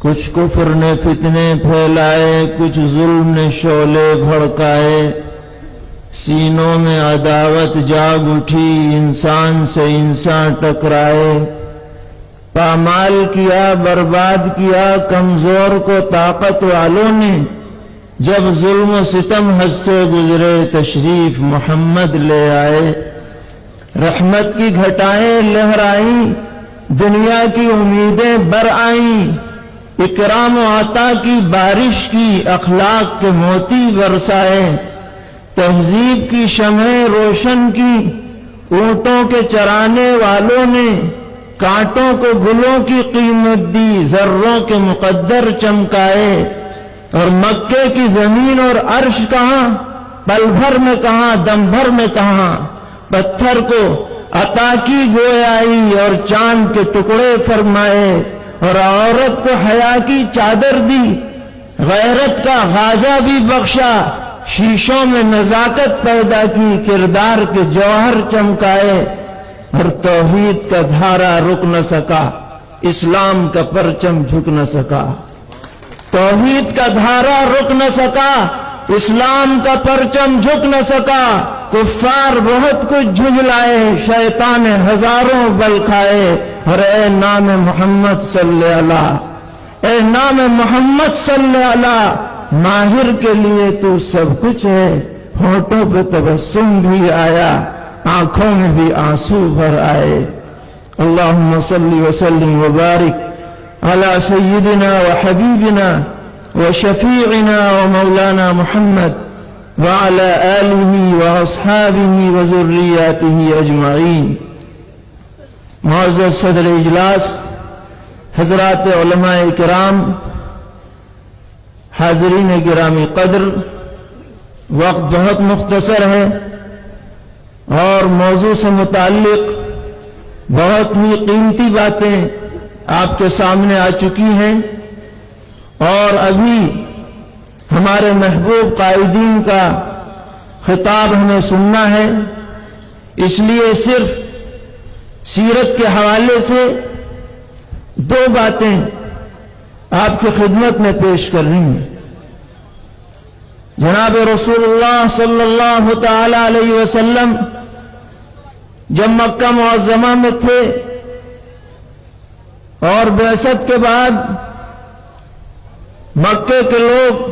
کچھ کفر نے فتنے پھیلائے، کچھ ظلم نے شعلے بھڑکائے، سینوں میں عداوت جاگ اٹھی، انسان سے انسان ٹکرائے، پامال کیا، برباد کیا کمزور کو طاقت والوں نے۔ جب ظلم و ستم حد سے گزرے، تشریف محمد لے آئے، رحمت کی گھٹائیں لہرائیں، دنیا کی امیدیں برآئیں، اکرام و عطا کی بارش کی، اخلاق کے موتی برسائے، تہذیب کی شمعیں روشن کی، اونٹوں کے چرانے والوں نے کانٹوں کو گلوں کی قیمت دی، ذروں کے مقدر چمکائے، اور مکے کی زمین اور عرش کہاں، پل بھر میں کہاں، دم بھر میں کہاں، پتھر کو عطا کی گویائی اور چاند کے ٹکڑے فرمائے، اور عورت کو حیا کی چادر دی، غیرت کا غازہ بھی بخشا، شیشوں میں نزاکت پیدا کی، کردار کے جوہر چمکائے، اور توحید کا دھارا رک نہ سکا، اسلام کا پرچم جھک نہ سکا، توحید کا دھارا رک نہ سکا، اسلام کا پرچم جھک نہ سکا، کفار بہت کچھ جھجلائے، شیطان ہزاروں بل کھائے، اور اے نام محمد صلی اللہ، اے نام محمد صلی اللہ، ماہر کے لیے تو سب کچھ ہے، ہونٹوں پہ تبسم بھی آیا، آنکھوں میں بھی آنسو بھر آئے۔ اللہم صلی وسلم وبارک علی سیدنا وحبیبنا وشفیعنا ومولانا محمد وعلى آلہ واصحابہ وذریاتہ اجمعین۔ معزز صدر اجلاس، حضرات علماء کرام، حاضرین گرامی قدر، وقت بہت مختصر ہے اور موضوع سے متعلق بہت ہی قیمتی باتیں آپ کے سامنے آ چکی ہیں، اور ابھی ہمارے محبوب قائدین کا خطاب ہمیں سننا ہے، اس لیے صرف سیرت کے حوالے سے دو باتیں آپ کی خدمت میں پیش کر رہی ہیں۔ جناب رسول اللہ صلی اللہ تعالی علیہ وسلم جب مکہ معظمہ میں تھے اور بعثت کے بعد مکے کے لوگ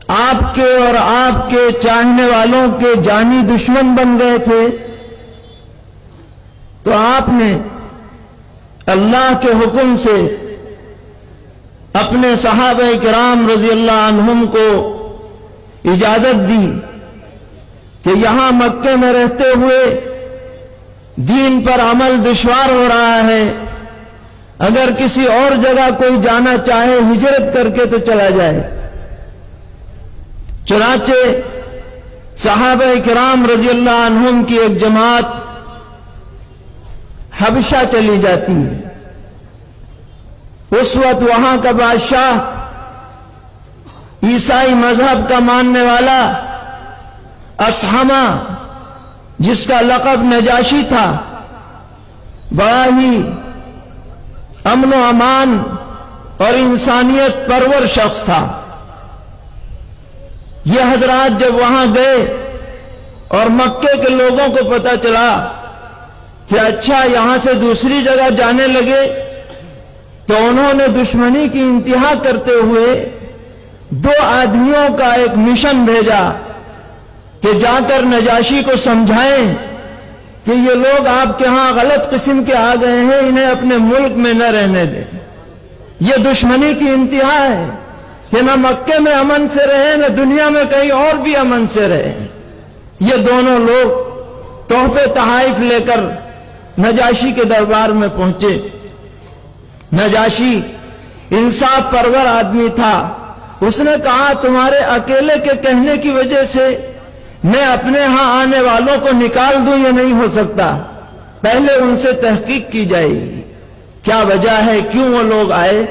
آپ کے اور آپ کے چاہنے والوں کے جانی دشمن بن گئے تھے، تو آپ نے اللہ کے حکم سے اپنے صحابہ کرام رضی اللہ عنہم کو اجازت دی کہ یہاں مکے میں رہتے ہوئے دین پر عمل دشوار ہو رہا ہے، اگر کسی اور جگہ کوئی جانا چاہے ہجرت کر کے تو چلا جائے۔ چنانچہ صحابہ کرام رضی اللہ عنہم کی ایک جماعت حبشہ چلی جاتی ہے۔ اس وقت وہاں کا بادشاہ عیسائی مذہب کا ماننے والا اصحمہ، جس کا لقب نجاشی تھا، بڑا ہی امن و امان اور انسانیت پرور شخص تھا۔ یہ حضرات جب وہاں گئے اور مکے کے لوگوں کو پتہ چلا کہ اچھا یہاں سے دوسری جگہ جانے لگے، تو انہوں نے دشمنی کی انتہا کرتے ہوئے دو آدمیوں کا ایک مشن بھیجا کہ جا کر نجاشی کو سمجھائیں کہ یہ لوگ آپ کے ہاں غلط قسم کے آ گئے ہیں، انہیں اپنے ملک میں نہ رہنے دیں۔ یہ دشمنی کی انتہا ہے کہ نہ مکے میں امن سے رہیں، نہ دنیا میں کہیں اور بھی امن سے رہیں۔ یہ دونوں لوگ تحفے تحائف لے کر نجاشی کے دربار میں پہنچے۔ نجاشی انصاف پرور آدمی تھا، اس نے کہا تمہارے اکیلے کے کہنے کی وجہ سے میں اپنے ہاں آنے والوں کو نکال دوں، یہ نہیں ہو سکتا، پہلے ان سے تحقیق کی جائے گی، کیا وجہ ہے، کیوں وہ لوگ آئے۔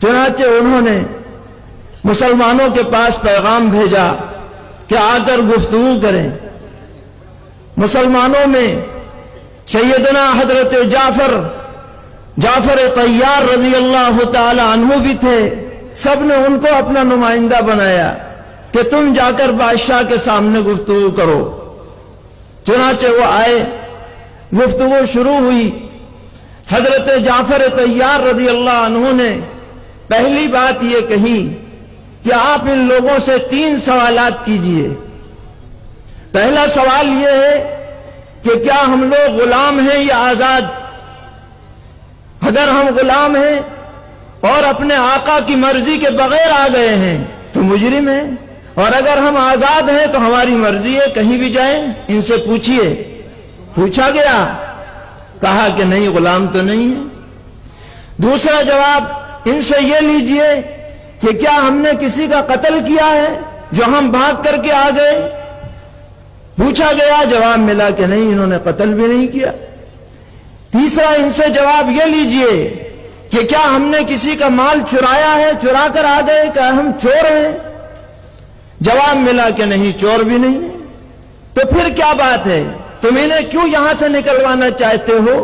چنانچہ انہوں نے مسلمانوں کے پاس پیغام بھیجا کہ آ کر گفتگو کریں۔ مسلمانوں میں سیدنا حضرت جعفر جعفر طیار رضی اللہ تعالی عنہ بھی تھے، سب نے ان کو اپنا نمائندہ بنایا کہ تم جا کر بادشاہ کے سامنے گفتگو کرو۔ چنانچہ وہ آئے، گفتگو شروع ہوئی۔ حضرت جعفر طیار رضی اللہ عنہ نے پہلی بات یہ کہی کہ آپ ان لوگوں سے 3 سوالات کیجئے۔ پہلا سوال یہ ہے کہ کیا ہم لوگ غلام ہیں یا آزاد؟ اگر ہم غلام ہیں اور اپنے آقا کی مرضی کے بغیر آ گئے ہیں تو مجرم ہیں، اور اگر ہم آزاد ہیں تو ہماری مرضی ہے، کہیں بھی جائیں، ان سے پوچھئے۔ پوچھا گیا، کہا کہ نہیں، غلام تو نہیں ہے۔ دوسرا جواب ان سے یہ لیجئے کہ کیا ہم نے کسی کا قتل کیا ہے جو ہم بھاگ کر کے آ گئے؟ پوچھا گیا، جواب ملا کہ نہیں، انہوں نے قتل بھی نہیں کیا۔ تیسرا ان سے جواب یہ لیجئے کہ کیا ہم نے کسی کا مال چرایا ہے، چرا کر آ گئے، کہ ہم چور ہیں؟ جواب ملا کہ نہیں، چور بھی نہیں ہے۔ تو پھر کیا بات ہے، تم انہیں کیوں یہاں سے نکلوانا چاہتے ہو؟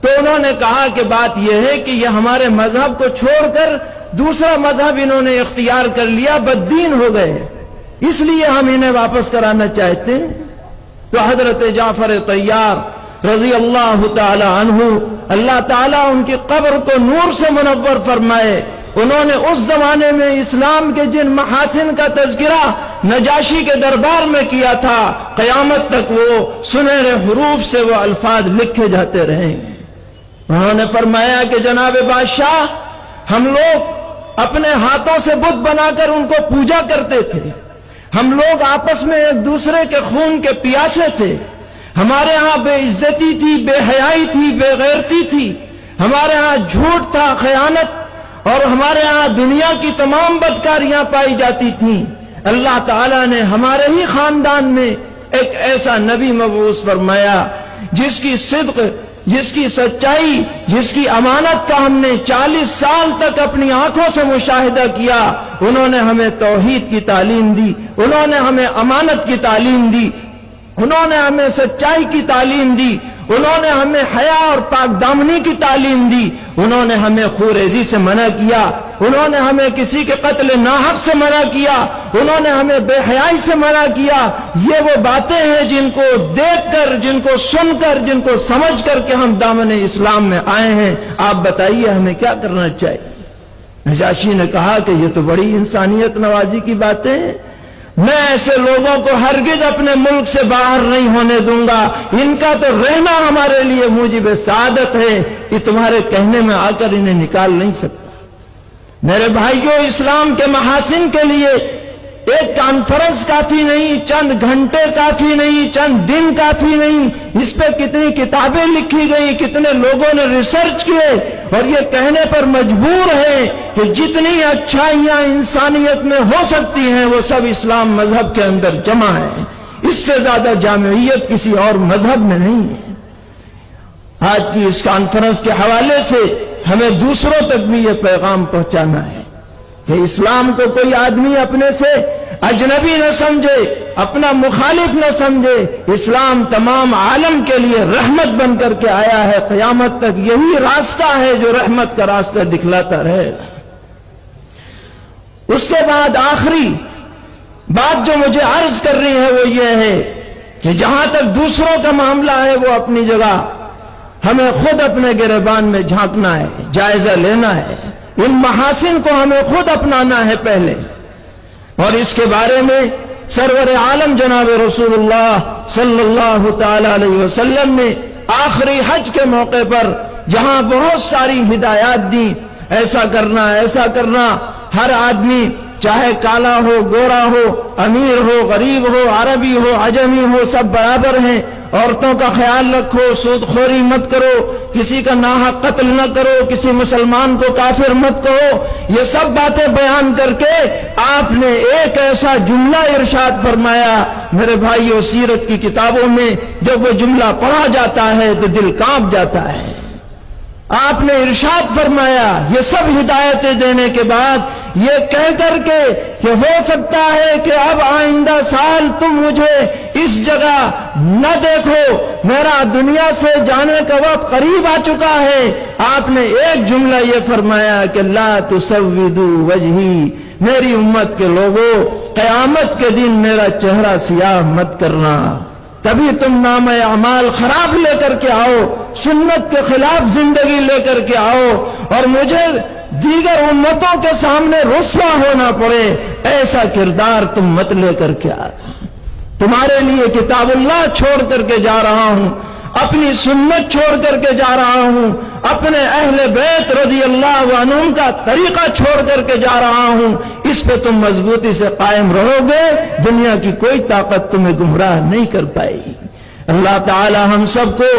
تو انہوں نے کہا کہ بات یہ ہے کہ یہ ہمارے مذہب کو چھوڑ کر دوسرا مذہب انہوں نے اختیار کر لیا، بددین ہو گئے، اس لیے ہم انہیں واپس کرانا چاہتے ہیں۔ تو حضرت جعفر طیار رضی اللہ تعالی عنہ، اللہ تعالیٰ ان کی قبر کو نور سے منور فرمائے، انہوں نے اس زمانے میں اسلام کے جن محاسن کا تذکرہ نجاشی کے دربار میں کیا تھا، قیامت تک وہ سنہرے حروف سے وہ الفاظ لکھے جاتے رہیں گے۔ انہوں نے فرمایا کہ جناب بادشاہ، ہم لوگ اپنے ہاتھوں سے بت بنا کر ان کو پوجا کرتے تھے، ہم لوگ آپس میں ایک دوسرے کے خون کے پیاسے تھے، ہمارے ہاں بے عزتی تھی، بے حیائی تھی، بے غیرتی تھی، ہمارے ہاں جھوٹ تھا، خیانت، اور ہمارے ہاں دنیا کی تمام بدکاریاں پائی جاتی تھیں۔ اللہ تعالیٰ نے ہمارے ہی خاندان میں ایک ایسا نبی مبعوث فرمایا جس کی صدق، جس کی سچائی، جس کی امانت کا ہم نے 40 سال تک اپنی آنکھوں سے مشاہدہ کیا۔ انہوں نے ہمیں توحید کی تعلیم دی، انہوں نے ہمیں امانت کی تعلیم دی، انہوں نے ہمیں سچائی کی تعلیم دی، انہوں نے ہمیں حیا اور پاک دامنی کی تعلیم دی، انہوں نے ہمیں خوریزی سے منع کیا، انہوں نے ہمیں کسی کے قتل ناحق سے منع کیا، انہوں نے ہمیں بے حیائی سے منع کیا۔ یہ وہ باتیں ہیں جن کو دیکھ کر، جن کو سن کر، جن کو سمجھ کر کہ ہم دامن اسلام میں آئے ہیں۔ آپ بتائیے ہمیں کیا کرنا چاہیے؟ نجاشی نے کہا کہ یہ تو بڑی انسانیت نوازی کی باتیں ہیں، میں ایسے لوگوں کو ہرگز اپنے ملک سے باہر نہیں ہونے دوں گا، ان کا تو رہنا ہمارے لیے موجب سعادت ہے، یہ تمہارے کہنے میں آ کر انہیں نکال نہیں سکتا۔ میرے بھائیوں، اسلام کے محاسن کے لیے ایک کانفرنس کافی نہیں، چند گھنٹے کافی نہیں، چند دن کافی نہیں، اس پہ کتنی کتابیں لکھی گئی، کتنے لوگوں نے ریسرچ کیے، اور یہ کہنے پر مجبور ہے کہ جتنی اچھائیاں انسانیت میں ہو سکتی ہیں وہ سب اسلام مذہب کے اندر جمع ہیں، اس سے زیادہ جامعیت کسی اور مذہب میں نہیں ہے۔ آج کی اس کانفرنس کے حوالے سے ہمیں دوسروں تک بھی یہ پیغام پہنچانا ہے کہ اسلام کو کوئی آدمی اپنے سے اجنبی نہ سمجھے، اپنا مخالف نہ سمجھے، اسلام تمام عالم کے لیے رحمت بن کر کے آیا ہے، قیامت تک یہی راستہ ہے جو رحمت کا راستہ دکھلاتا رہے۔ اس کے بعد آخری بات جو مجھے عرض کر رہی ہے وہ یہ ہے کہ جہاں تک دوسروں کا معاملہ ہے وہ اپنی جگہ، ہمیں خود اپنے گریبان میں جھانکنا ہے، جائزہ لینا ہے، ان محاسن کو ہمیں خود اپنانا ہے پہلے۔ اور اس کے بارے میں سرور عالم جناب رسول اللہ صلی اللہ تعالی علیہ وسلم نے آخری حج کے موقع پر جہاں بہت ساری ہدایات دی، ایسا کرنا، ایسا کرنا، ہر آدمی چاہے کالا ہو، گورا ہو، امیر ہو، غریب ہو، عربی ہو، عجمی ہو، سب برابر ہیں، عورتوں کا خیال رکھو، سود خوری مت کرو، کسی کا ناحق قتل نہ کرو، کسی مسلمان کو کافر مت کہو، یہ سب باتیں بیان کر کے آپ نے ایک ایسا جملہ ارشاد فرمایا، میرے بھائیو، سیرت کی کتابوں میں جب وہ جملہ پڑھا جاتا ہے تو دل کانپ جاتا ہے۔ آپ نے ارشاد فرمایا یہ سب ہدایتیں دینے کے بعد یہ کہہ کر کے کہ ہو سکتا ہے کہ اب آئندہ سال تم مجھے اس جگہ نہ دیکھو، میرا دنیا سے جانے کا وقت قریب آ چکا ہے، آپ نے ایک جملہ یہ فرمایا کہ لا تسودوا وجہی، میری امت کے لوگوں قیامت کے دن میرا چہرہ سیاہ مت کرنا، کبھی تم نام اعمال خراب لے کر کے آؤ، سنت کے خلاف زندگی لے کر کے آؤ اور مجھے دیگر امتوں کے سامنے رسوا ہونا پڑے، ایسا کردار تم مت لے کر کے آ، تمہارے لیے کتاب اللہ چھوڑ کر کے جا رہا ہوں، اپنی سنت چھوڑ کر کے جا رہا ہوں، اپنے اہل بیت رضی اللہ عنہم کا طریقہ چھوڑ کر کے جا رہا ہوں، اس پہ تم مضبوطی سے قائم رہو گے، دنیا کی کوئی طاقت تمہیں گمراہ نہیں کر پائے گی۔ اللہ تعالی ہم سب کو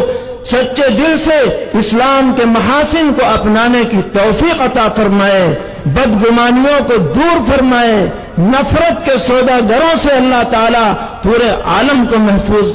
سچے دل سے اسلام کے محاسن کو اپنانے کی توفیق عطا فرمائے، بدگمانیوں کو دور فرمائے، نفرت کے سوداگروں سے اللہ تعالی پورے عالم کو محفوظ